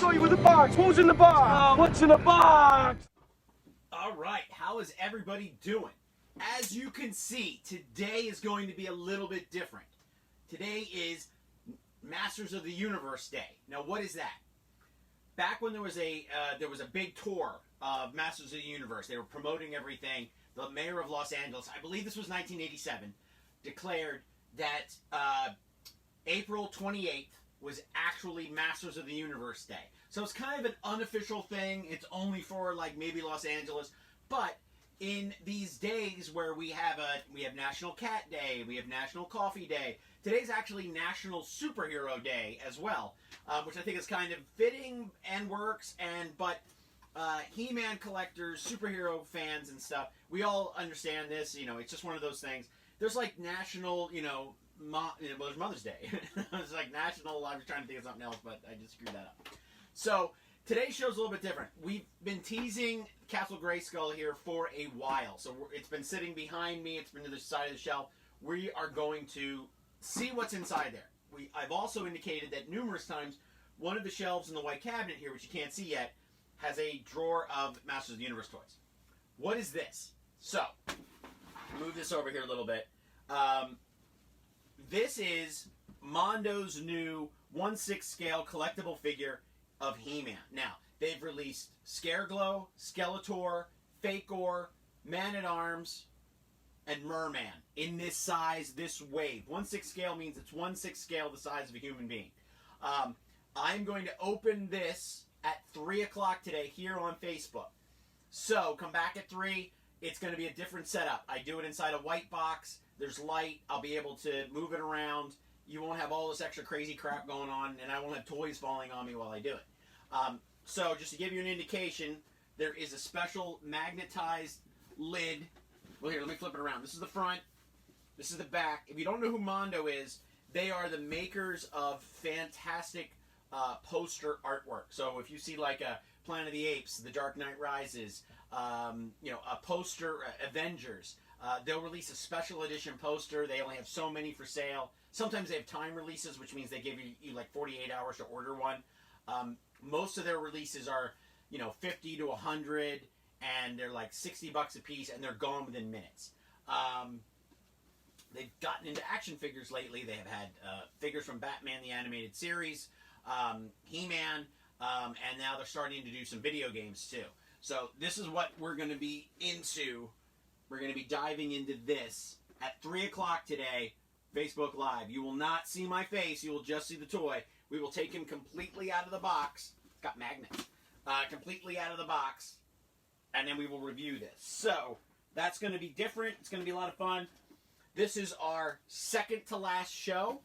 saw you with the box. What was in the box? What's in the box? All right, how is everybody doing? As you can see, today is going to be a little bit different. Today is Masters of the Universe Day. Now, what is that? Back when there was a big tour of Masters of the Universe, they were promoting everything. The mayor of Los Angeles, I believe this was 1987, declared that April 28th was actually Masters of the Universe Day. So it's kind of an unofficial thing. It's only for like maybe Los Angeles, but in these days where we have National Cat Day, we have National Coffee Day. Today's actually National Superhero Day as well, which I think is kind of fitting and works. But He-Man collectors, superhero fans and stuff, we all understand this. You know, it's just one of those things. There's like National, there's Mother's Day. It's like National. I was trying to think of something else, but I just screwed that up. So today's show's a little bit different. We've been teasing Castle Grayskull here for a while. So it's been sitting behind me. It's been to the side of the shelf. We are going to see what's inside there. I've also indicated that numerous times one of the shelves in the white cabinet here, which you can't see yet, has a drawer of Masters of the Universe toys. What is this? So, move this over here a little bit. This is Mondo's new 1/6 scale collectible figure of He-Man. Now, they've released Scareglow, Skeletor, Fakor, Man-at-Arms, and Merman in this size, this wave. 1/6 scale means it's 1/6 scale the size of a human being. I'm going to open this at 3 o'clock today here on Facebook. So, come back at 3. It's going to be a different setup. I do it inside a white box. There's light. I'll be able to move it around. You won't have all this extra crazy crap going on, and I won't have toys falling on me while I do it. So, just to give you an indication, there is a special magnetized lid. Well, here, let me flip it around. This is the front. This is the back. If you don't know who Mondo is, they are the makers of fantastic poster artwork. So if you see like a Planet of the Apes, The Dark Knight Rises, a poster, Avengers, they'll release a special edition poster. They only have so many for sale. Sometimes they have time releases, which means they give you like 48 hours to order one. Most of their releases are, 50 to 100, and they're like $60 a piece, and they're gone within minutes. They've gotten into action figures lately. They have had figures from Batman the Animated Series, He-Man, and now they're starting to do some video games too. So this is what we're going to be into. We're going to be diving into this at 3 o'clock today, Facebook Live. You will not see my face. You will just see the toy. We will take him completely out of the box. It's got magnets. Completely out of the box. And then we will review this. So that's going to be different. It's going to be a lot of fun. This is our second to last show.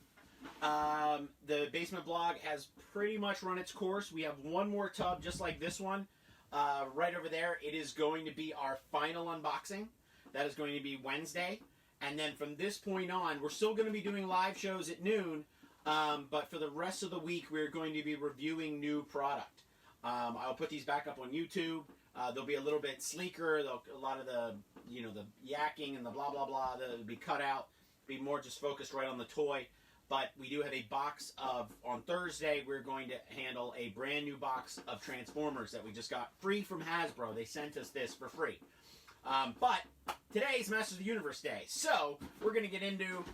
The Basement Blog has pretty much run its course. We have one more tub just like this one right over there. It is going to be our final unboxing. That is going to be Wednesday. And then from this point on, we're still going to be doing live shows at noon. But for the rest of the week, we're going to be reviewing new product. I'll put these back up on YouTube. They'll be a little bit sleeker. A lot of the yakking and the blah, blah, blah, that'll be cut out. Be more just focused right on the toy. But we do have a box on Thursday, we're going to handle a brand new box of Transformers that we just got free from Hasbro. They sent us this for free. But today is Masters of the Universe Day. So we're going to get into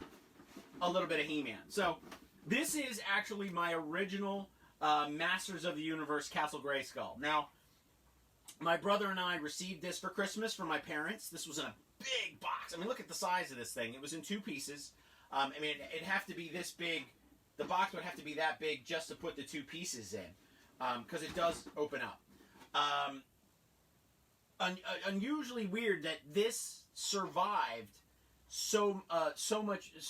a little bit of He-Man. So this is actually my original Masters of the Universe Castle Grayskull. Now, my brother and I received this for Christmas from my parents. This was in a big box. I mean, look at the size of this thing. It was in 2 pieces. It'd have to be this big. The box would have to be that big just to put the 2 pieces in, because it does open up. Unusually weird that this survived so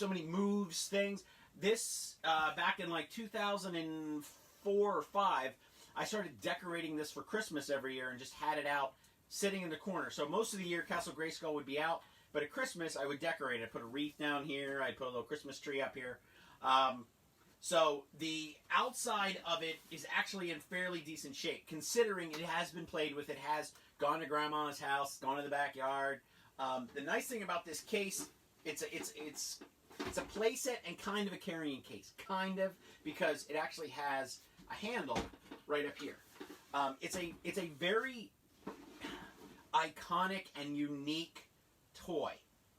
many moves, things. This back in like 2004 or 5. I started decorating this for Christmas every year and just had it out sitting in the corner. So most of the year, Castle Grayskull would be out, but at Christmas, I would decorate it. I'd put a wreath down here. I'd put a little Christmas tree up here. So the outside of it is actually in fairly decent shape, considering it has been played with. It has gone to Grandma's house, gone to the backyard. The nice thing about this case, it's a playset and kind of a carrying case. Kind of, because it actually has a handle right up here. It's a very iconic and unique toy.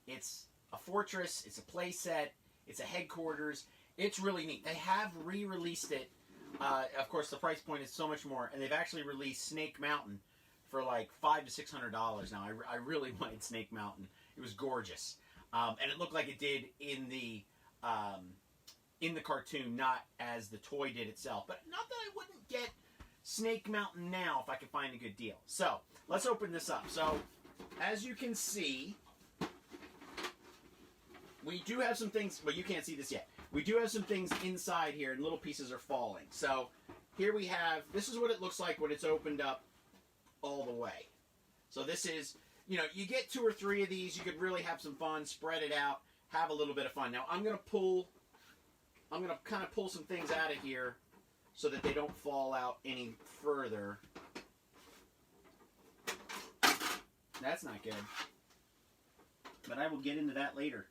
It's a fortress. It's a play set. It's a headquarters. It's really neat. They have re-released it. Of course, the price point is so much more, and they've actually released Snake Mountain for like $500 to $600 now. I really wanted Snake Mountain. It was gorgeous, and it looked like it did in the cartoon, not as the toy did itself. But not that I wouldn't get Snake Mountain now if I could find a good deal. So let's open this up. So as you can see, we do have some things. Well, you can't see this yet. We do have some things inside here, and little pieces are falling. So here we have. This is what it looks like when it's opened up all the way. So this is, you know, you get 2 or 3 of these. You could really have some fun, spread it out, have a little bit of fun. Now I'm going to kind of pull some things out of here so that they don't fall out any further. That's not good. But I will get into that later.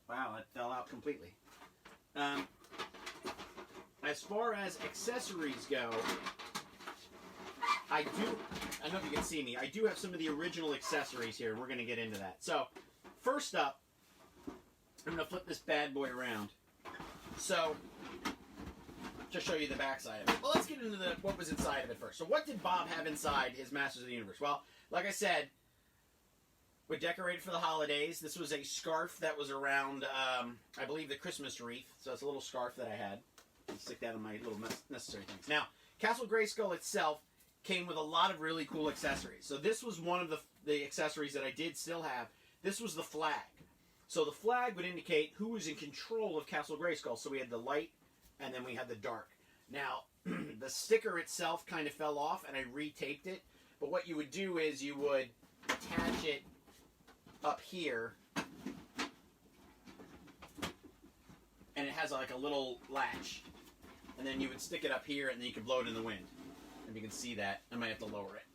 Wow, it fell out completely. As far as accessories go, I don't know if you can see me, I do have some of the original accessories here, and we're going to get into that. So, first up, I'm going to flip this bad boy around. So, just show you the back side of it. Well, let's get into what was inside of it first. So, what did Bob have inside his Masters of the Universe? Well, like I said, we decorated for the holidays. This was a scarf that was around, I believe, the Christmas wreath. So it's a little scarf that I had. I'll stick that in my little necessary things. Now, Castle Grayskull itself came with a lot of really cool accessories. So this was one of the accessories that I did still have. This was the flag. So the flag would indicate who was in control of Castle Grayskull. So we had the light, and then we had the dark. Now, the sticker itself kind of fell off, and I retaped it. But what you would do is you would attach it up here, and it has like a little latch, and then you would stick it up here, and then you could blow it in the wind. If you can see that, I might have to lower it.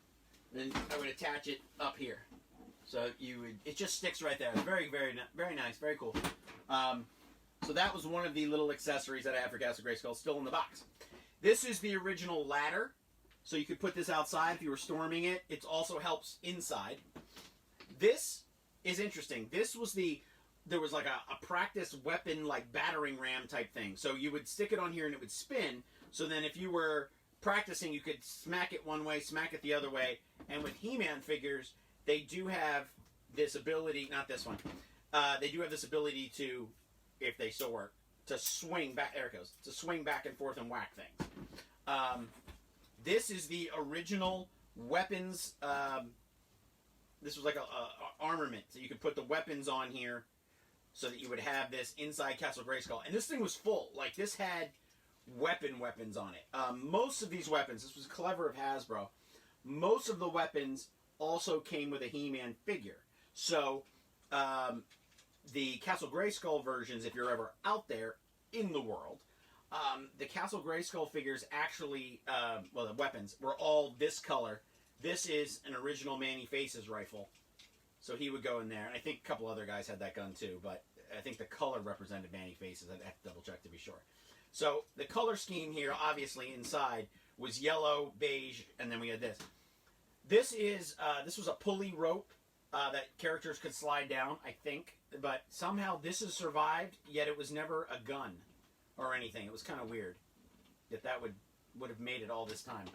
Then I would attach it up here, so it just sticks right there. It's very, very, very nice, very cool. So that was one of the little accessories that I have for Castle Grayskull, still in the box. This is the original ladder, so you could put this outside if you were storming it. It also helps inside. This is interesting. This was there was like a practice weapon, like battering ram type thing. So you would stick it on here and it would spin. So then if you were practicing, you could smack it one way, smack it the other way. And with He-Man figures, they do have this ability, not this one, they do have this ability to, if they so work, to swing back, there it goes, to swing back and forth and whack things. This is the original weapons. This was like a armament, so you could put the weapons on here so that you would have this inside Castle Grayskull. And this thing was full. Like, this had weapons on it. Most of these weapons, this was clever of Hasbro, most of the weapons also came with a He-Man figure. So, the Castle Grayskull versions, if you're ever out there in the world, the Castle Grayskull figures actually, well, the weapons were all this color. This is an original Manny Faces rifle. So he would go in there. And I think a couple other guys had that gun too, but I think the color represented Manny Faces. I'd have to double check to be sure. So the color scheme here, obviously, inside was yellow, beige, and then we had this. This was a pulley rope that characters could slide down, I think. But somehow this has survived, yet it was never a gun or anything. It was kind of weird that would have made it all this time.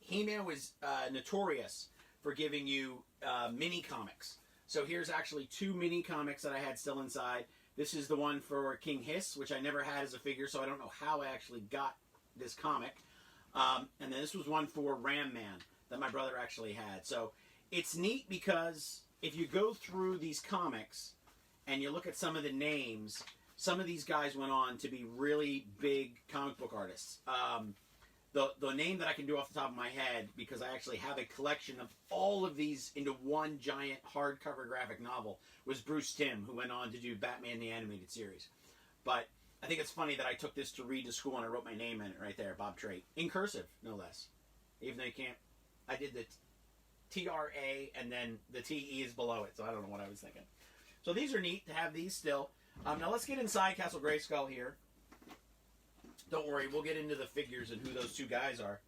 He-Man was notorious for giving you mini comics. So here's actually 2 mini comics that I had still inside. This is the one for King Hiss, which I never had as a figure, so I don't know how I actually got this comic. And then this was one for Ram Man that my brother actually had. So it's neat because if you go through these comics and you look at some of the names, some of these guys went on to be really big comic book artists. The name that I can do off the top of my head, because I actually have a collection of all of these into one giant hardcover graphic novel, was Bruce Timm, who went on to do Batman the Animated Series. But I think it's funny that I took this to read to school and I wrote my name in it right there, Bob Trait. In cursive, no less. Even though you can't, I did the T-R-A and then the T-E is below it, so I don't know what I was thinking. So these are neat to have these still. Now let's get inside Castle Grayskull here. Don't worry, we'll get into the figures and who those two guys are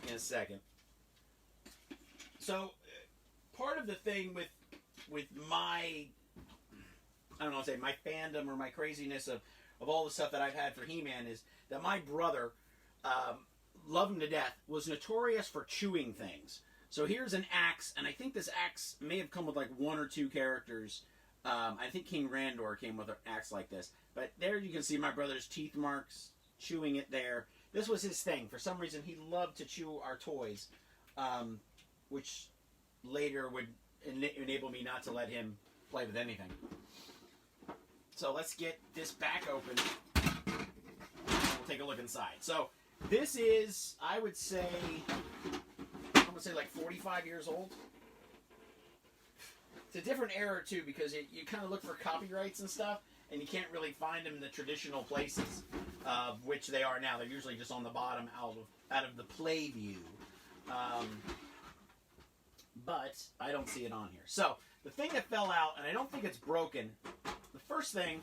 in a second. So, part of the thing with my, I don't know, say my fandom or my craziness of all the stuff that I've had for He-Man is that my brother, love him to death, was notorious for chewing things. So here's an axe, and I think this axe may have come with like 1 or 2 characters. I think King Randor came with an axe like this. But there you can see my brother's teeth marks, chewing it there. This was his thing. For some reason, he loved to chew our toys, which later would enable me not to let him play with anything. So let's get this back open. We'll take a look inside. So this is, I would say, I'm going to say like 45 years old. It's a different era too, because you kind of look for copyrights and stuff, and you can't really find them in the traditional places, which they are now. They're usually just on the bottom out of the play view. But I don't see it on here. So the thing that fell out, and I don't think it's broken, the first thing,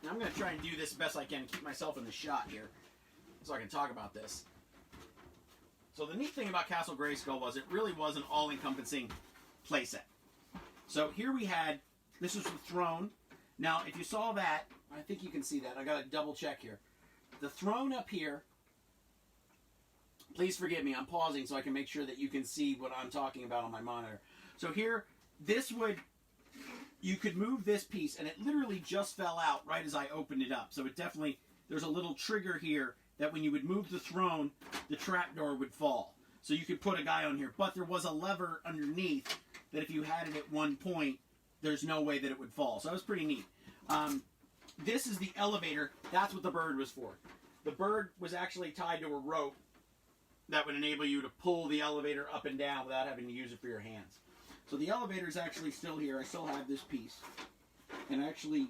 and I'm going to try and do this best I can, keep myself in the shot here, so I can talk about this. So the neat thing about Castle Grayskull was it really was an all-encompassing playset. So here we had, this was the throne. Now, if you saw that, I think you can see that. I got to double check here. The throne up here, please forgive me, I'm pausing so I can make sure that you can see what I'm talking about on my monitor. So here, this would, you could move this piece, and it literally just fell out right as I opened it up. So it definitely, there's a little trigger here that when you would move the throne, the trapdoor would fall. So you could put a guy on here. But there was a lever underneath that if you had it at one point, there's no way that it would fall. So that was pretty neat. This is the elevator. That's what the bird was for. The bird was actually tied to a rope that would enable you to pull the elevator up and down without having to use it for your hands. So the elevator is actually still here. I still have this piece. And I actually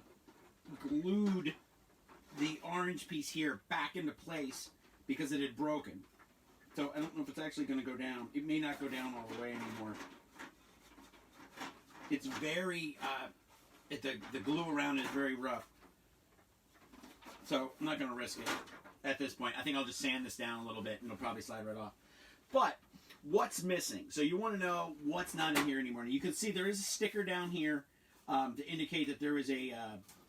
glued the orange piece here back into place because it had broken. So I don't know if it's actually going to go down. It may not go down all the way anymore. It's very, the glue around it is very rough. So I'm not going to risk it at this point. I think I'll just sand this down a little bit and it'll probably slide right off. But what's missing? So you want to know what's not in here anymore. And you can see there is a sticker down here to indicate that there is a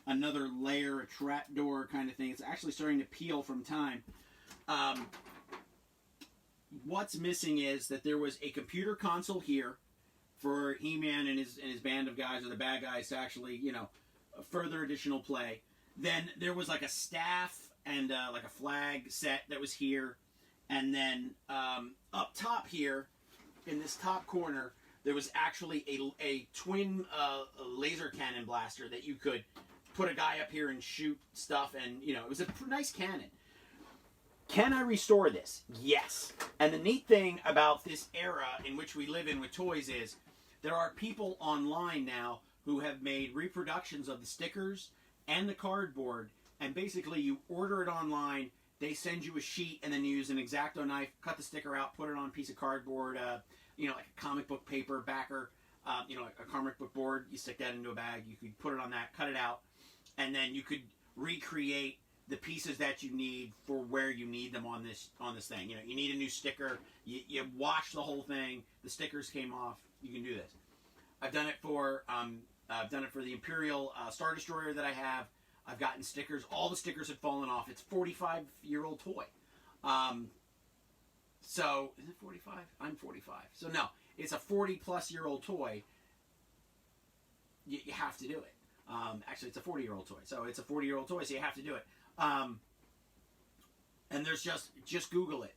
another layer, a trapdoor kind of thing. It's actually starting to peel from time. What's missing is that there was a computer console here for He-Man and his band of guys, or the bad guys, to actually, you know, further additional play. Then there was like a staff and like a flag set that was here. And then up top here, in this top corner, there was actually a twin laser cannon blaster that you could put a guy up here and shoot stuff. And, you know, it was a nice cannon. Can I restore this? Yes. And the neat thing about this era in which we live in with toys is there are people online now who have made reproductions of the stickers and the cardboard, and basically you order it online, they send you a sheet, and then you use an X-Acto knife, cut the sticker out, put it on a piece of cardboard, you know, like a comic book paper backer, you know, like a comic book board, you stick that into a bag, you could put it on that, cut it out, and then you could recreate the pieces that you need for where you need them on this thing. You know, you need a new sticker, you wash the whole thing, the stickers came off, you can do this. I've done it for the Imperial Star Destroyer that I have. I've gotten stickers. All the stickers had fallen off. It's a 45-year-old toy. So, is it 45? I'm 45. So, no. It's a 40-plus-year-old toy. You have to do it. Actually, it's a 40-year-old toy. So, it's a 40-year-old toy, so you have to do it. And there's just Google it.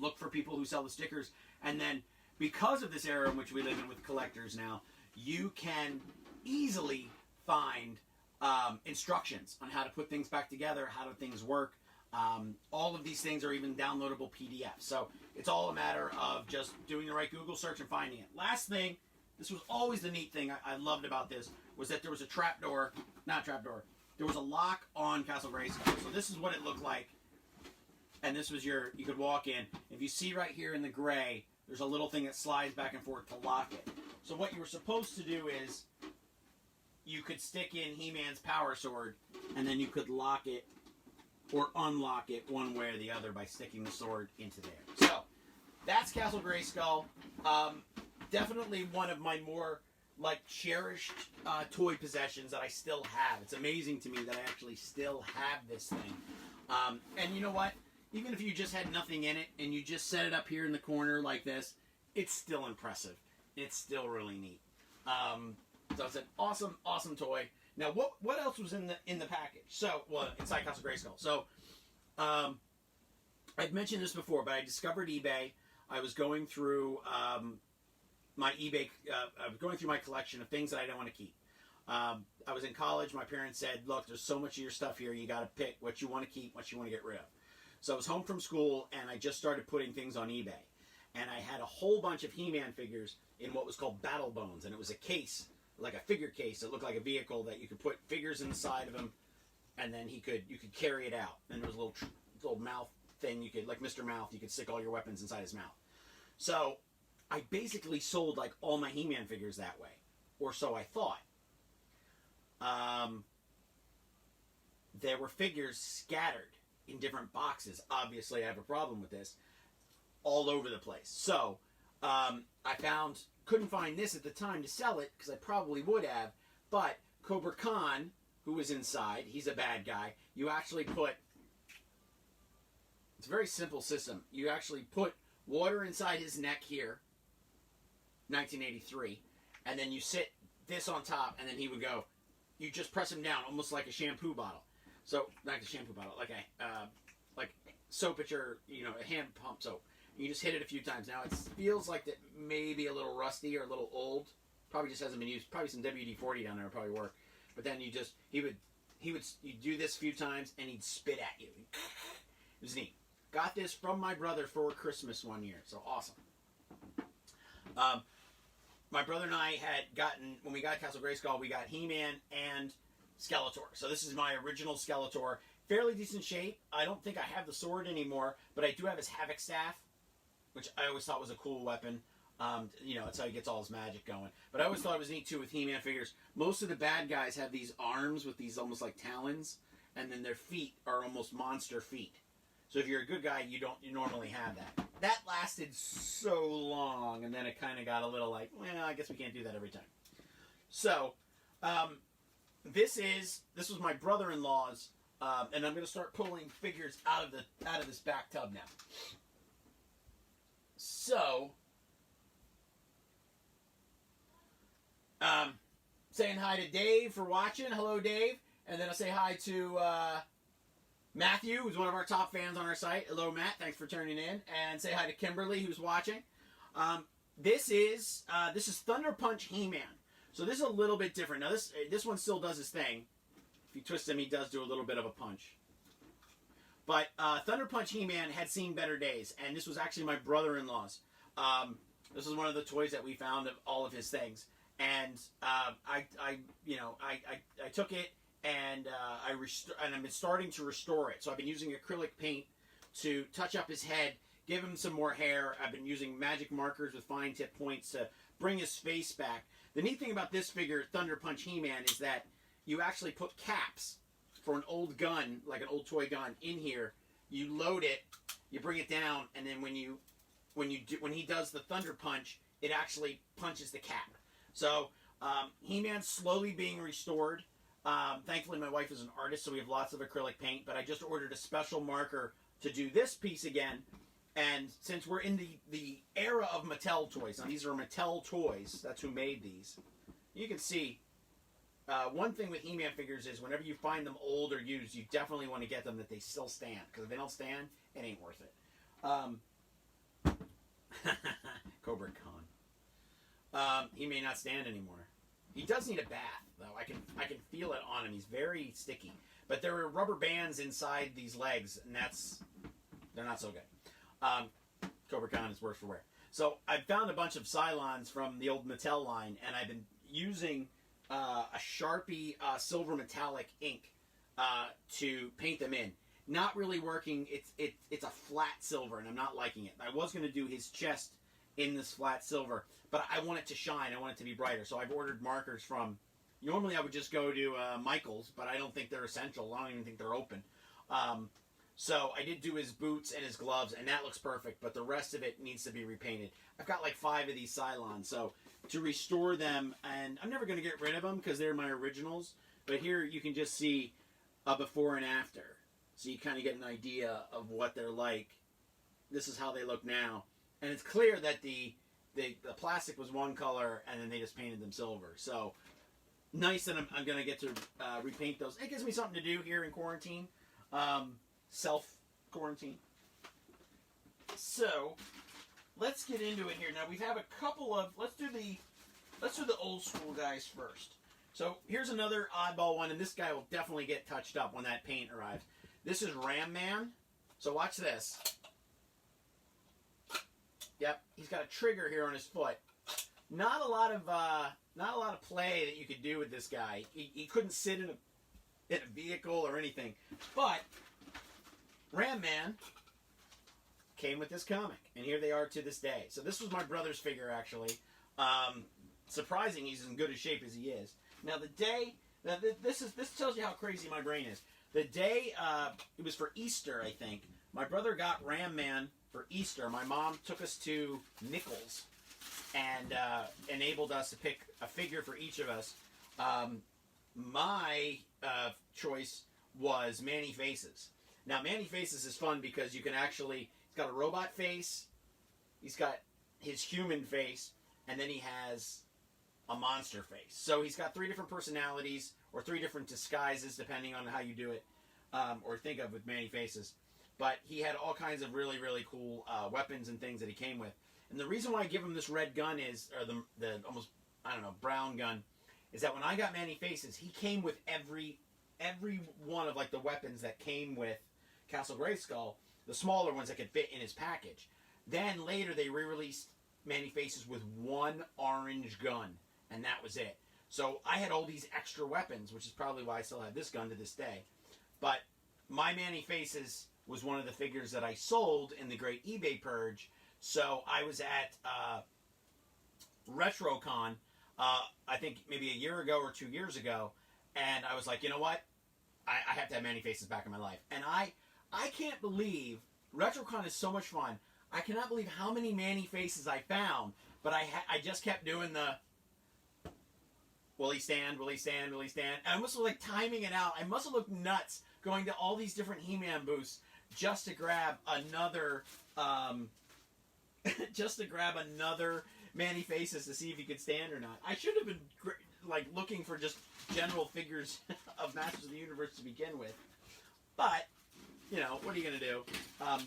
Look for people who sell the stickers. And then, because of this era in which we live in with collectors now, you can easily find instructions on how to put things back together, how do things work. All of these things are even downloadable PDFs. So it's all a matter of just doing the right Google search and finding it. Last thing, this was always the neat thing I loved about this, was that there was a trapdoor, not a trapdoor, there was a lock on Castle Grayskull. So this is what it looked like. And this was you could walk in. If you see right here in the gray, there's a little thing that slides back and forth to lock it. So what you were supposed to do is you could stick in He-Man's power sword, and then you could lock it or unlock it one way or the other by sticking the sword into there. So that's Castle Grayskull. Definitely one of my more cherished toy possessions that I still have. It's amazing to me that I actually still have this thing. And you know what? Even if you just had nothing in it and you just set it up here in the corner like this, it's still impressive. It's still really neat. So it's an awesome, awesome toy. Now, what else was in the package? So, well, inside Castle Grayskull. So, I've mentioned this before, but I discovered eBay. I was going through my eBay. I was going through my collection of things that I don't want to keep. I was in college. My parents said, "Look, there's so much of your stuff here. You got to pick what you want to keep, what you want to get rid of." So I was home from school, and I just started putting things on eBay. And I had a whole bunch of He-Man figures in what was called Battle Bones, and it was a case, like a figure case that looked like a vehicle that you could put figures inside of him, and then you could carry it out. And there was a little mouth thing you could, like Mr. Mouth, you could stick all your weapons inside his mouth. So I basically sold all my He-Man figures that way, or so I thought. There were figures scattered in different boxes. Obviously, I have a problem with this. All over the place. So I couldn't find this at the time to sell it, because I probably would have, but Cobra Khan, who was inside, he's a bad guy. You actually put, it's a very simple system. You actually put water inside his neck here, 1983, and then you sit this on top, and then he would go, you just press him down, almost like a shampoo bottle. So, not a shampoo bottle, like soap at your, a hand pump soap. You just hit it a few times. Now, it feels like that maybe a little rusty or a little old. Probably just hasn't been used. Probably some WD-40 down there would probably work. But then you'd do this a few times, and he'd spit at you. It was neat. Got this from my brother for Christmas one year. So, awesome. My brother and I had gotten, when we got Castle Grayskull, we got He-Man and Skeletor. So, this is my original Skeletor. Fairly decent shape. I don't think I have the sword anymore, but I do have his Havoc Staff, which I always thought was a cool weapon. That's how he gets all his magic going. But I always thought it was neat, too, with He-Man figures. Most of the bad guys have these arms with these almost like talons, and then their feet are almost monster feet. So if you're a good guy, you normally have that. That lasted so long, and then it kind of got a little like, well, I guess we can't do that every time. So, this was my brother-in-law's, and I'm going to start pulling figures out of this back tub now. So, saying hi to Dave for watching. Hello, Dave. And then I'll say hi to Matthew, who's one of our top fans on our site. Hello, Matt. Thanks for tuning in. And say hi to Kimberly, who's watching. This is Thunderpunch He-Man. So this is a little bit different. Now, this one still does his thing. If you twist him, he does do a little bit of a punch. But Thunderpunch He-Man had seen better days, and this was actually my brother-in-law's. This is one of the toys that we found of all of his things, and I took it and I've been starting to restore it. So I've been using acrylic paint to touch up his head, give him some more hair. I've been using magic markers with fine tip points to bring his face back. The neat thing about this figure, Thunderpunch He-Man, is that you actually put caps for an old gun, like an old toy gun, in here. You load it, you bring it down, and then when he does the Thunder Punch, it actually punches the cap. So He-Man's slowly being restored. Thankfully, my wife is an artist, so we have lots of acrylic paint. But I just ordered a special marker to do this piece again. And since we're in the era of Mattel toys, now these are Mattel toys. That's who made these. You can see. One thing with He-Man figures is whenever you find them old or used, you definitely want to get them that they still stand. Because if they don't stand, it ain't worth it. Cobra Khan. He may not stand anymore. He does need a bath, though. I can feel it on him. He's very sticky. But there are rubber bands inside these legs, and they're not so good. Cobra Khan is worse for wear. So I found a bunch of Cylons from the old Mattel line, and I've been using a Sharpie silver metallic ink to paint them in. Not really working. It's a flat silver, and I'm not liking it. I was going to do his chest in this flat silver, but I want it to shine. I want it to be brighter. So I've ordered markers from. Normally I would just go to Michael's, but I don't think they're essential. I don't even think they're open. So I did do his boots and his gloves, and that looks perfect, but the rest of it needs to be repainted. I've got like 5 of these Cylons, so to restore them, and I'm never going to get rid of them because they're my originals, but here you can just see a before and after. So you kind of get an idea of what they're like. This is how they look now. And it's clear that the plastic was one color, and then they just painted them silver. So nice that I'm going to get to repaint those. It gives me something to do here in quarantine. Self-quarantine. So let's get into it here. Now we have a couple of, let's do the old school guys first. So here's another oddball one, and this guy will definitely get touched up when that paint arrives. This is Ram Man. So watch this. Yep, he's got a trigger here on his foot. Not a lot of play that you could do with this guy. He couldn't sit in a vehicle or anything. But Ram Man came with this comic, and here they are to this day. So this was my brother's figure, actually. Surprising he's in good a shape as he is. Now the day, this tells you how crazy my brain is. The day, it was for Easter, I think. My brother got Ram Man for Easter. My mom took us to Nichols and enabled us to pick a figure for each of us. My choice was Manny Faces. Now, Manny Faces is fun because you can actually, he's got a robot face, he's got his human face, and then he has a monster face. So he's got 3 different personalities, or 3 different disguises, depending on how you do it, or think of with Manny Faces. But he had all kinds of really, really cool weapons and things that he came with. And the reason why I give him this red gun is, or the almost, I don't know, brown gun, is that when I got Manny Faces, he came with every one of like the weapons that came with Castle Grayskull, the smaller ones that could fit in his package. Then later they re-released Manny Faces with 1 orange gun, and that was it. So I had all these extra weapons, which is probably why I still have this gun to this day. But my Manny Faces was one of the figures that I sold in the Great eBay Purge. So I was at RetroCon, I think maybe a year ago or 2 years ago, and I was like, you know what? I have to have Manny Faces back in my life. And I can't believe, RetroCon is so much fun. I cannot believe how many Manny Faces I found, but I just kept doing the, will he stand, will he stand, will he stand? And I must have like timing it out. I must have looked nuts going to all these different He-Man booths just to grab another, Manny Faces to see if he could stand or not. I should have been like looking for just general figures of Masters of the Universe to begin with. But, you know, what are you going to do?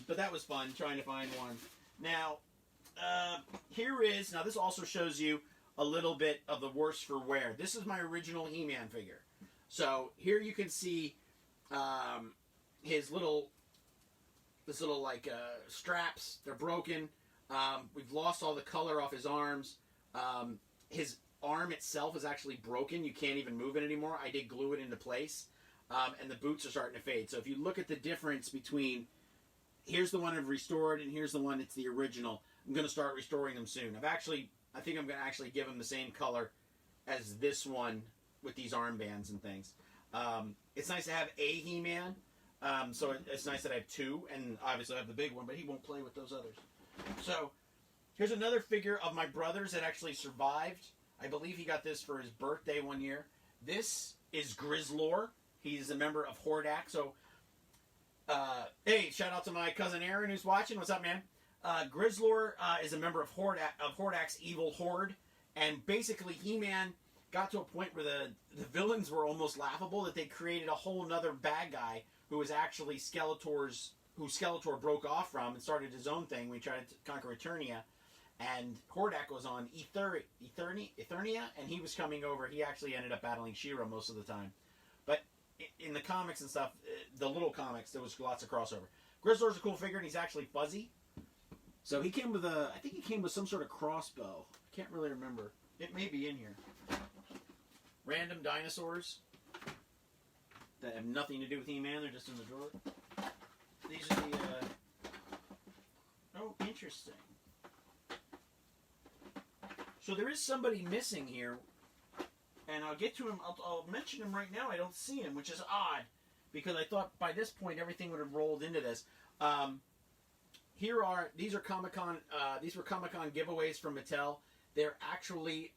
But that was fun, trying to find one. Now, here is, now this also shows you a little bit of the worse for wear. This is my original He-Man figure. So, here you can see his little like straps. They're broken. We've lost all the color off his arms. His arm itself is actually broken. You can't even move it anymore. I did glue it into place. And the boots are starting to fade. So if you look at the difference between, here's the one I've restored, and here's the one that's the original. I'm going to start restoring them soon. I think I'm going to actually give them the same color as this one with these armbands and things. It's nice to have a He-Man. So it's nice that I have 2, and obviously I have the big one, but he won't play with those others. So here's another figure of my brother's that actually survived. I believe he got this for his birthday one year. This is Grizz Lore. He's a member of Hordak. So, hey, shout out to my cousin Aaron who's watching. What's up, man? Grizz Lore is a member of Hordak's evil horde. And basically, He-Man got to a point where the villains were almost laughable, that they created a whole nother bad guy who was actually who Skeletor broke off from and started his own thing when he tried to conquer Eternia. And Hordak was on Eternia, and he was coming over. He actually ended up battling She-Ra most of the time. But in the comics and stuff, the little comics, there was lots of crossover. Grizz Lore's a cool figure, and he's actually fuzzy. So he came with I think he came with some sort of crossbow. I can't really remember. It may be in here. Random dinosaurs that have nothing to do with He-Man. They're just in the drawer. These are the, oh, interesting. So there is somebody missing here, and I'll get to him. I'll mention him right now. I don't see him, which is odd, because I thought by this point everything would have rolled into this. These are Comic-Con. These were Comic-Con giveaways from Mattel. They're actually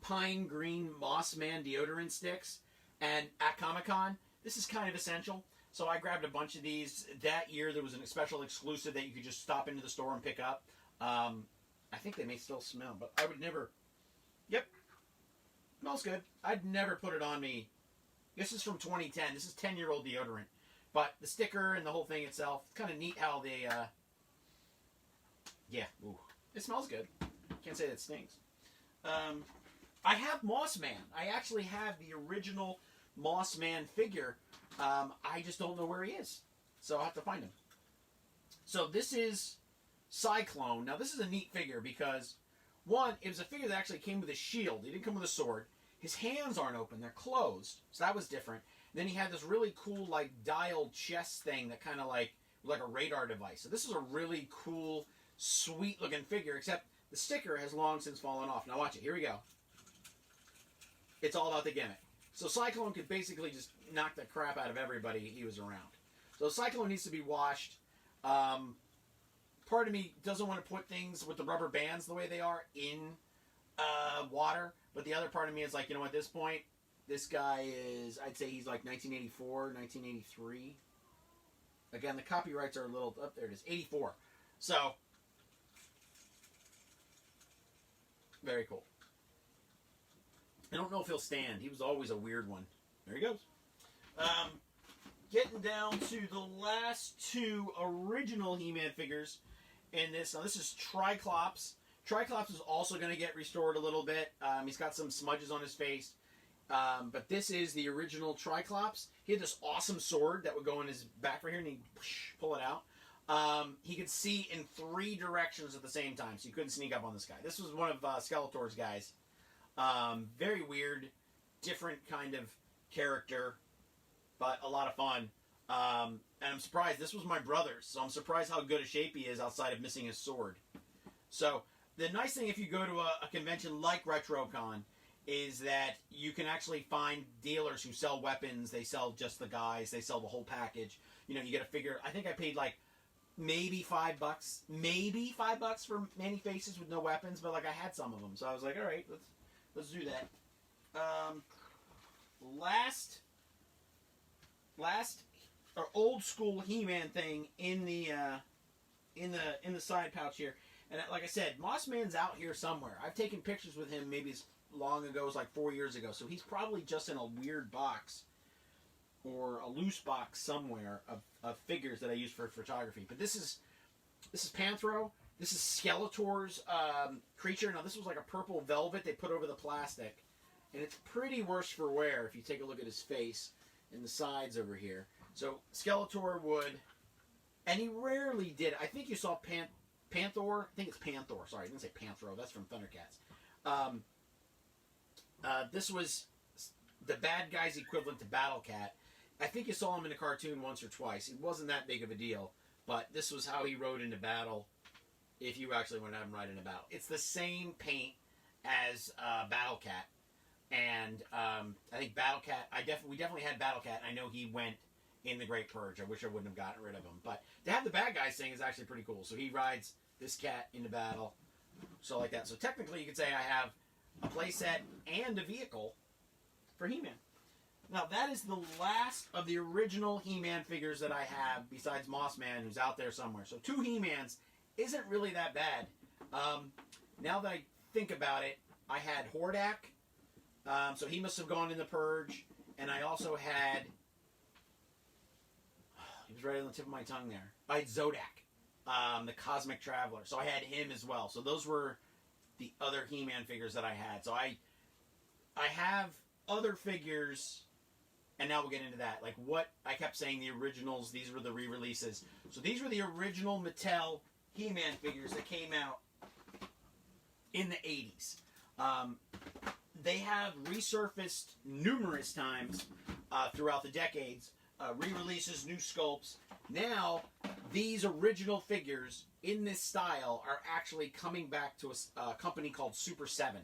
pine green Bossman deodorant sticks, and at Comic-Con, this is kind of essential. So I grabbed a bunch of these. That year there was a special exclusive that you could just stop into the store and pick up. I think they may still smell, but I would never. Yep, smells good. I'd never put it on me. This is from 2010. This is 10-year-old deodorant. But the sticker and the whole thing itself, it's kind of neat how they, yeah, ooh, it smells good. Can't say that it stinks. I have Mossman. I actually have the original Mossman figure. I just don't know where he is. So I'll have to find him. So this is Cyclone. Now this is a neat figure because, one, it was a figure that actually came with a shield. He didn't come with a sword. His hands aren't open. They're closed. So that was different. Then he had this really cool, like, dialed chest thing that kind of like a radar device. So this is a really cool, sweet-looking figure, except the sticker has long since fallen off. Now watch it. Here we go. It's all about the gimmick. So Cyclone could basically just knock the crap out of everybody he was around. So Cyclone needs to be washed. Part of me doesn't want to put things with the rubber bands the way they are in water. But the other part of me is like, you know, at this point, this guy is, I'd say he's like 1984, 1983. Again, the copyrights are a little, up there it is, 84. So, very cool. I don't know if he'll stand. He was always a weird one. There he goes. Getting down to the last two original He-Man figures in this. Now, this is Triclops. Triclops is also going to get restored a little bit. He's got some smudges on his face. But this is the original Triclops. He had this awesome sword that would go in his back right here, and he'd pull it out. He could see in 3 directions at the same time, so you couldn't sneak up on this guy. This was one of Skeletor's guys. Very weird, different kind of character, but a lot of fun. And I'm surprised. This was my brother's, so I'm surprised how good a shape he is outside of missing his sword. So, the nice thing if you go to a convention like RetroCon is that you can actually find dealers who sell weapons. They sell just the guys. They sell the whole package. You know, you get a figure. I think I paid like maybe $5, maybe $5 for many faces with no weapons, but like I had some of them, so I was like, all right, let's do that. Last or old school He-Man thing in the side pouch here, and like I said, Mossman's out here somewhere. I've taken pictures with him maybe as long ago, it was like 4 years ago, so he's probably just in a weird box or a loose box somewhere of figures that I use for photography. But this is Panthro. This is Skeletor's creature. Now this was like a purple velvet they put over the plastic, and it's pretty worse for wear if you take a look at his face and the sides over here. So Skeletor would, and he rarely did. I think you saw Panthor. I think it's Panthor. Sorry, I didn't say Panthro. That's from Thundercats. This was the bad guy's equivalent to Battle Cat. I think you saw him in a cartoon once or twice. It wasn't that big of a deal, but this was how he rode into battle if you actually want to have him ride into battle. It's the same paint as Battle Cat, and I think Battle Cat, we definitely had Battle Cat. I know he went in the Great Purge. I wish I wouldn't have gotten rid of him, but to have the bad guys thing is actually pretty cool. So he rides this cat into battle, so like that. So technically you could say I have a playset and a vehicle for He-Man. Now that is the last of the original He-Man figures that I have, besides Mossman, who's out there somewhere. So 2 He-Mans isn't really that bad. Now that I think about it, I had Hordak, so he must have gone in the Purge, and I also had, he was right on the tip of my tongue there, I had Zodak, the Cosmic Traveler, so I had him as well. So those were the other He-Man figures that I had. So I have other figures, and now we'll get into that. Like what I kept saying, the originals, these were the re-releases. So these were the original Mattel He-Man figures that came out in the 80s. They have resurfaced numerous times throughout the decades. Re-releases, new sculpts. Now, these original figures in this style are actually coming back to a company called Super 7.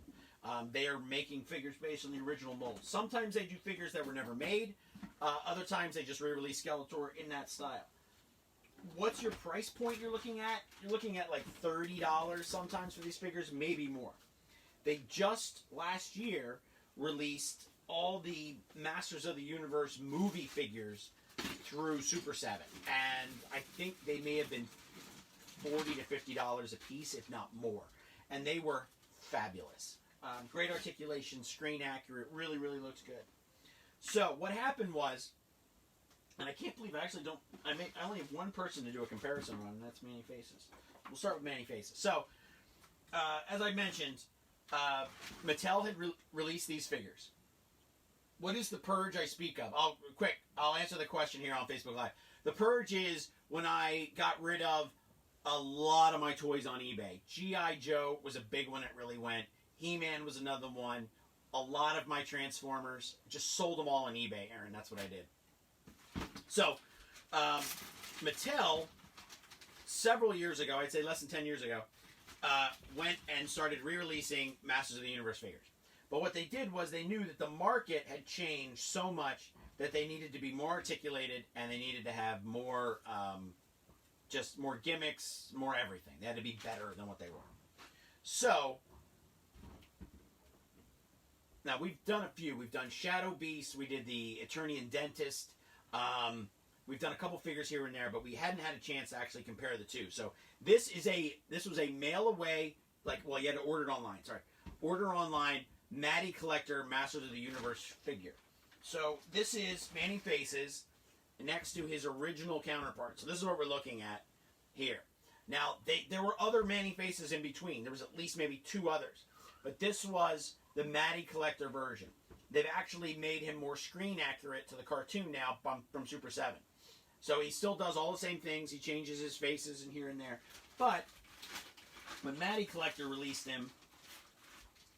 They are making figures based on the original mold. Sometimes they do figures that were never made. Other times they just re-release Skeletor in that style. What's your price point you're looking at? You're looking at like $30 sometimes for these figures, maybe more. They just last year released all the Masters of the Universe movie figures through Super 7. And I think they may have been $40 to $50 a piece, if not more. And they were fabulous. Great articulation, screen accurate, really, really looks good. So what happened was, and I can't believe I actually don't, I only have one person to do a comparison on, and that's Manny Faces. We'll start with Manny Faces. So, as I mentioned, Mattel had released these figures. What is the purge I speak of? I'll answer the question here on Facebook Live. The purge is when I got rid of a lot of my toys on eBay. G.I. Joe was a big one that really went. He-Man was another one. A lot of my Transformers. Just sold them all on eBay, Aaron. That's what I did. So, Mattel, several years ago, I'd say less than 10 years ago, went and started re-releasing Masters of the Universe figures. But what they did was they knew that the market had changed so much that they needed to be more articulated and they needed to have more, just more gimmicks, more everything. They had to be better than what they were. So, now we've done a few. We've done Shadow Beast. We did the Eternian Dentist. We've done a couple figures here and there, but we hadn't had a chance to actually compare the two. So this was a mail away, you had to order it online. Sorry, order online. Matty Collector Masters of the Universe figure. So this is Manny Faces next to his original counterpart. So this is what we're looking at here. Now there were other Manny Faces in between. There was at least maybe two others, but this was the Matty Collector version. They've actually made him more screen accurate to the cartoon now from Super 7. So he still does all the same things. He changes his faces and here and there. But when Matty Collector released him,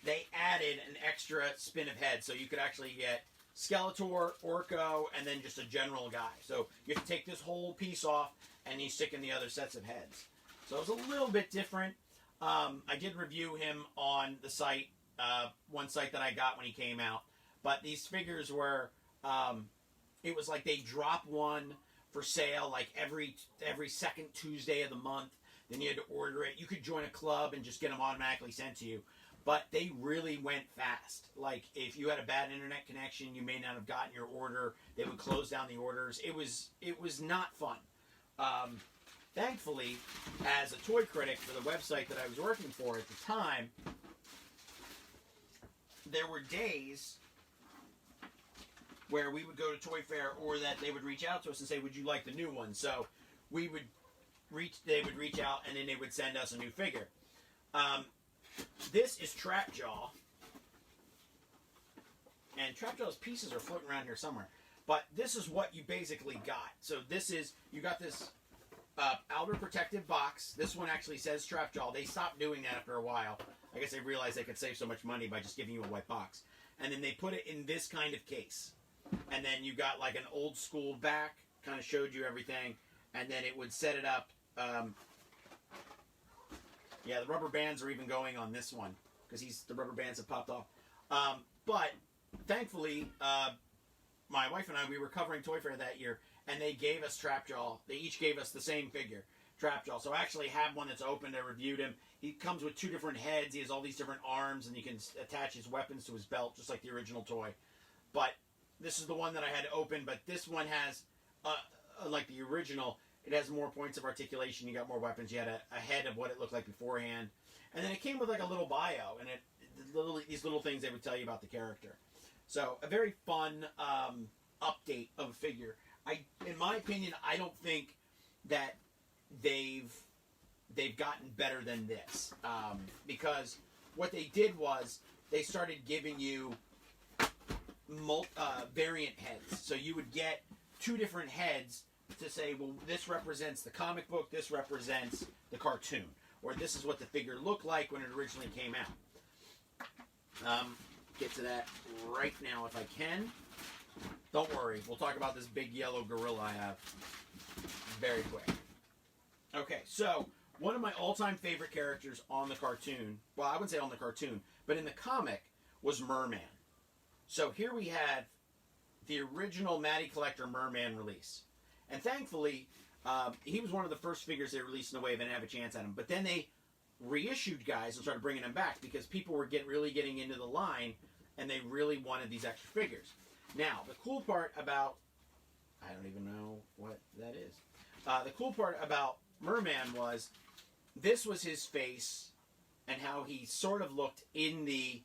they added an extra spin of heads. So you could actually get Skeletor, Orko, and then just a general guy. So you have to take this whole piece off and you stick in the other sets of heads. So it's a little bit different. I did review him on the site, one site that I got when he came out. But these figures were, it was like they drop one for sale like every second Tuesday of the month. Then you had to order it. You could join a club and just get them automatically sent to you. But they really went fast. Like, if you had a bad internet connection, you may not have gotten your order. They would close down the orders. It was not fun. Thankfully, as a toy critic for the website that I was working for at the time, there were days where we would go to Toy Fair, or that they would reach out to us and say, would you like the new one? So they would reach out, and then they would send us a new figure. This is Trapjaw. And Trapjaw's pieces are floating around here somewhere. But this is what you basically got. So you got this outer protective box. This one actually says Trapjaw. They stopped doing that after a while. I guess they realized they could save so much money by just giving you a white box. And then they put it in this kind of case. And then you got like an old school back, kind of showed you everything. And then it would set it up. Yeah, the rubber bands are even going on this one because the rubber bands have popped off. But thankfully, my wife and I, we were covering Toy Fair that year, and they gave us Trapjaw. They each gave us the same figure, Trapjaw. So I actually have one that's opened. I reviewed him. He comes with two different heads. He has all these different arms, and you can attach his weapons to his belt, just like the original toy. But this is the one that I had to open. But this one has, like the original, it has more points of articulation. You got more weapons. You had a head of what it looked like beforehand. And then it came with like a little bio, and these little things they would tell you about the character. So a very fun update of a figure. In my opinion, I don't think that they've gotten better than this, because what they did was they started giving you variant heads. So you would get two different heads to say, well, this represents the comic book, this represents the cartoon, or this is what the figure looked like when it originally came out. Get to that right now if I can. Don't worry, we'll talk about this big yellow gorilla I have very quick. Okay, so one of my all-time favorite characters on the cartoon, well, I wouldn't say on the cartoon, but in the comic was Merman. So here we had the original Matty Collector Merman release. And thankfully, he was one of the first figures they released in a wave and didn't have a chance at him. But then they reissued guys and started bringing them back because people were really getting into the line and they really wanted these extra figures. Now, the cool part about... I don't even know what that is. The cool part about Merman was this was his face and how he sort of looked in the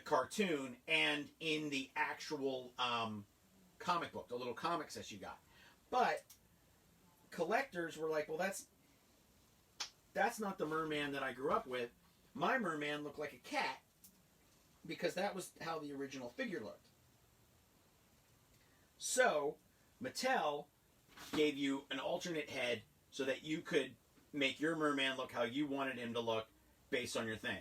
cartoon and in the actual comic book, the little comics that you got. But collectors were like, well, that's not the Merman that I grew up with. My Merman looked like a cat because that was how the original figure looked. So Mattel gave you an alternate head so that you could make your Merman look how you wanted him to look based on your thing.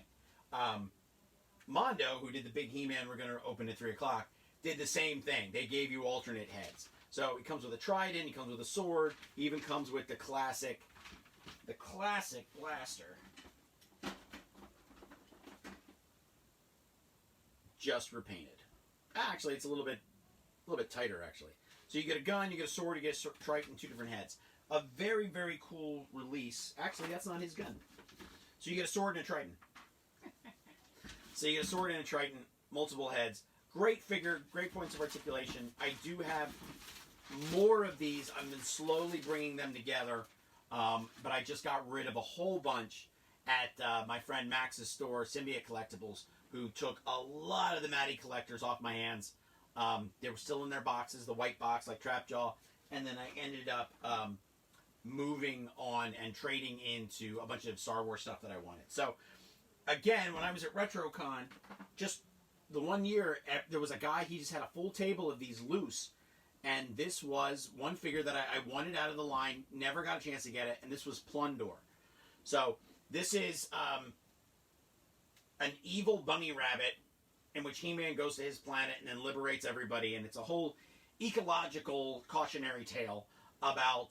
Mondo, who did the big He-Man we're going to open at 3 o'clock, did the same thing. They gave you alternate heads. So he comes with a trident, he comes with a sword, he even comes with the classic blaster. Just repainted. Actually, it's a little bit tighter, actually. So you get a gun, you get a sword, you get a trident, 2 different heads. A very, very cool release. Actually, that's not his gun. So you get a sword and a trident. So you get a sword and a trident, multiple heads. Great figure, great points of articulation. I do have more of these. I've been slowly bringing them together. But I just got rid of a whole bunch at my friend Max's store, Symbiote Collectibles, who took a lot of the Matty Collectors off my hands. They were still in their boxes, the white box like Trapjaw. And then I ended up moving on and trading into a bunch of Star Wars stuff that I wanted. So, again, when I was at RetroCon, just the one year, there was a guy, he just had a full table of these loose. And this was one figure that I wanted out of the line, never got a chance to get it, and this was Plunder. So, this is an evil bunny rabbit in which He-Man goes to his planet and then liberates everybody, and it's a whole ecological cautionary tale about,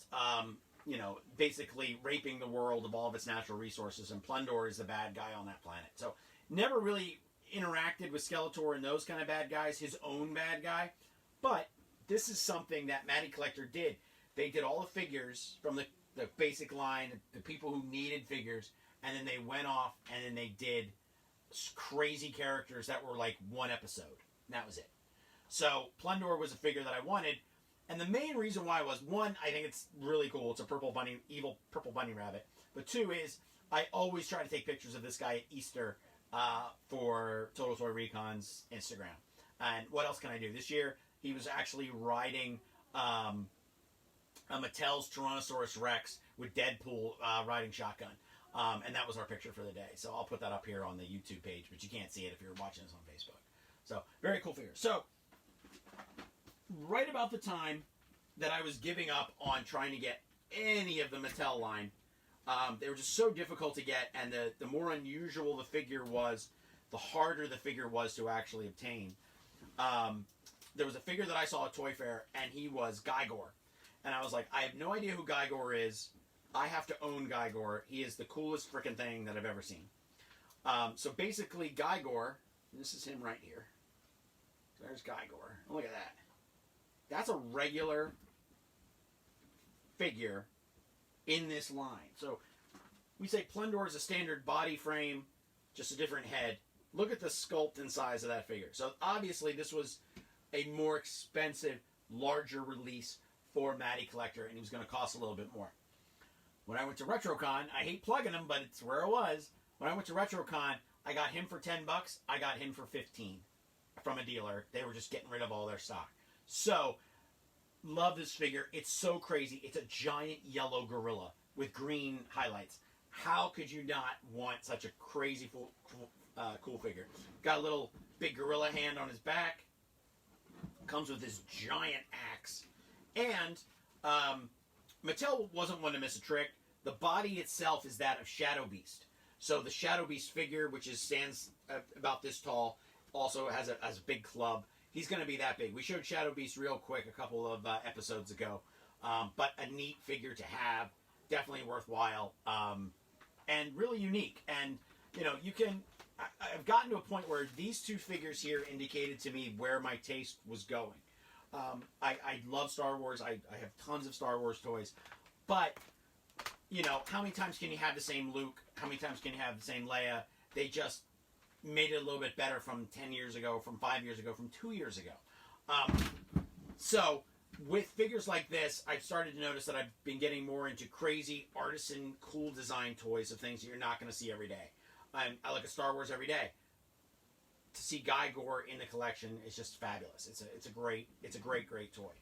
basically raping the world of all of its natural resources, and Plunder is the bad guy on that planet. So, never really interacted with Skeletor and those kind of bad guys, his own bad guy, but this is something that Matty Collector did. They did all the figures from the basic line, the people who needed figures, and then they went off and then they did crazy characters that were like one episode. And that was it. So Plunder was a figure that I wanted, and the main reason why was, one, I think it's really cool. It's a evil purple bunny rabbit. But two is, I always try to take pictures of this guy at Easter for Total Toy Recon's Instagram. And what else can I do? This year, he was actually riding a Mattel's Tyrannosaurus Rex with Deadpool riding shotgun. And that was our picture for the day. So I'll put that up here on the YouTube page, but you can't see it if you're watching this on Facebook. So, very cool figure. So, right about the time that I was giving up on trying to get any of the Mattel line, they were just so difficult to get, and the more unusual the figure was, the harder the figure was to actually obtain. There was a figure that I saw at Toy Fair, and he was Gygor. And I was like, I have no idea who Gygor is. I have to own Gygor. He is the coolest freaking thing that I've ever seen. So basically, Gygor, this is him right here. There's Gygor. Look at that. That's a regular figure in this line. So we say Plunder is a standard body frame, just a different head. Look at the sculpt and size of that figure. So obviously this was a more expensive, larger release for Matty Collector, and he was going to cost a little bit more. When I went to RetroCon, I hate plugging him, but it's where it was. When I went to RetroCon, I got him for $10. I got him for $15 from a dealer. They were just getting rid of all their stock. So, love this figure. It's so crazy. It's a giant yellow gorilla with green highlights. How could you not want such a crazy cool figure? Got a little big gorilla hand on his back. Comes with this giant axe. And Mattel wasn't one to miss a trick. The body itself is that of Shadow Beast. So the Shadow Beast figure, which stands about this tall, also has a big club. He's going to be that big. We showed Shadow Beast real quick a couple of episodes ago. But a neat figure to have. Definitely worthwhile. And really unique. And, you can... I've gotten to a point where these two figures here indicated to me where my taste was going. I love Star Wars. I have tons of Star Wars toys. But, you know, how many times can you have the same Luke? How many times can you have the same Leia? They just made it a little bit better from 10 years ago, from 5 years ago, from 2 years ago. So, with figures like this, I've started to notice that I've been getting more into crazy, artisan, cool design toys of things that you're not going to see every day. I look at Star Wars every day. To see Guy Gore in the collection is just fabulous. It's a great toy.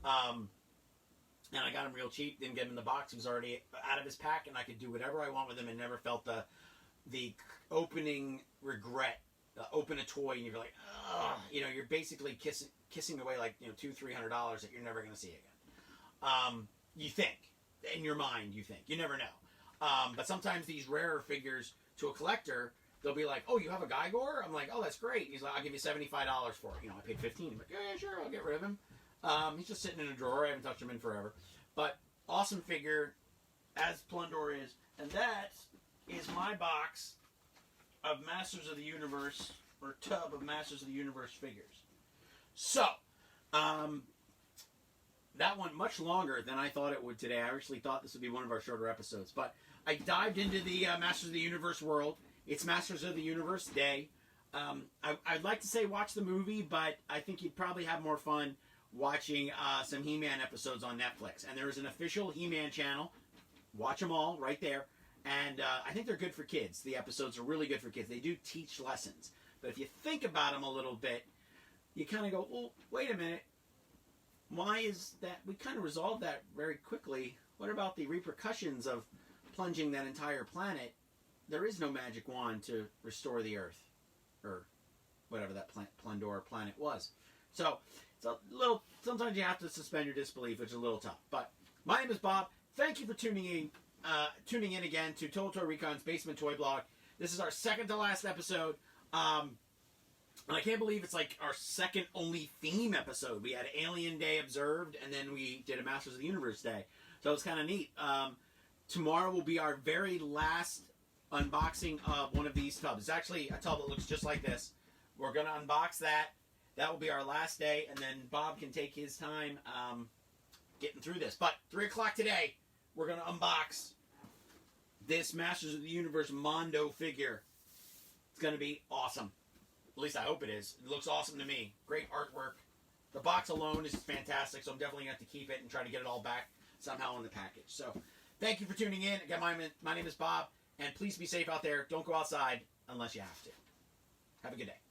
And I got him real cheap. Didn't get him in the box. He was already out of his pack, and I could do whatever I want with him, and never felt the opening regret. Open a toy, and you're like, ugh. You know, you're basically kissing away like, you know, $200-300 that you're never going to see again. You think in your mind, you think you never know. But sometimes these rarer figures to a collector, they'll be like, oh, you have a Guy Gore? I'm like, oh, that's great. He's like, I'll give you $75 for it. You know, I paid $15. I'm like, yeah, sure, I'll get rid of him. He's just sitting in a drawer. I haven't touched him in forever. But awesome figure, as Plunder is. And that is my box of Masters of the Universe, or tub of Masters of the Universe figures. So, that went much longer than I thought it would today. I actually thought this would be one of our shorter episodes. But I dived into the Masters of the Universe world. It's Masters of the Universe Day. I'd like to say watch the movie, but I think you'd probably have more fun watching some He-Man episodes on Netflix. And there is an official He-Man channel. Watch them all right there. And I think they're good for kids. The episodes are really good for kids. They do teach lessons. But if you think about them a little bit, you kind of go, well, wait a minute. Why is that? We kind of resolved that very quickly. What about the repercussions of plunging that entire planet? There is no magic wand to restore the Earth. Or whatever that Plunder planet was. So, it's a little, sometimes you have to suspend your disbelief, which is a little tough. But my name is Bob. Thank you for tuning in again to Total Toy Recon's Basement Toy Blog. This is our second to last episode. And I can't believe it's like our second only theme episode. We had Alien Day observed, and then we did a Masters of the Universe Day. So it's kind of neat. Tomorrow will be our very last unboxing of one of these tubs. It's actually a tub that looks just like this. We're going to unbox that. That will be our last day, and then Bob can take his time getting through this. But 3 o'clock today, we're going to unbox this Masters of the Universe Mondo figure. It's going to be awesome. At least I hope it is. It looks awesome to me. Great artwork. The box alone is fantastic, so I'm definitely going to have to keep it and try to get it all back somehow in the package. So, thank you for tuning in. Again, my name is Bob, and please be safe out there. Don't go outside unless you have to. Have a good day.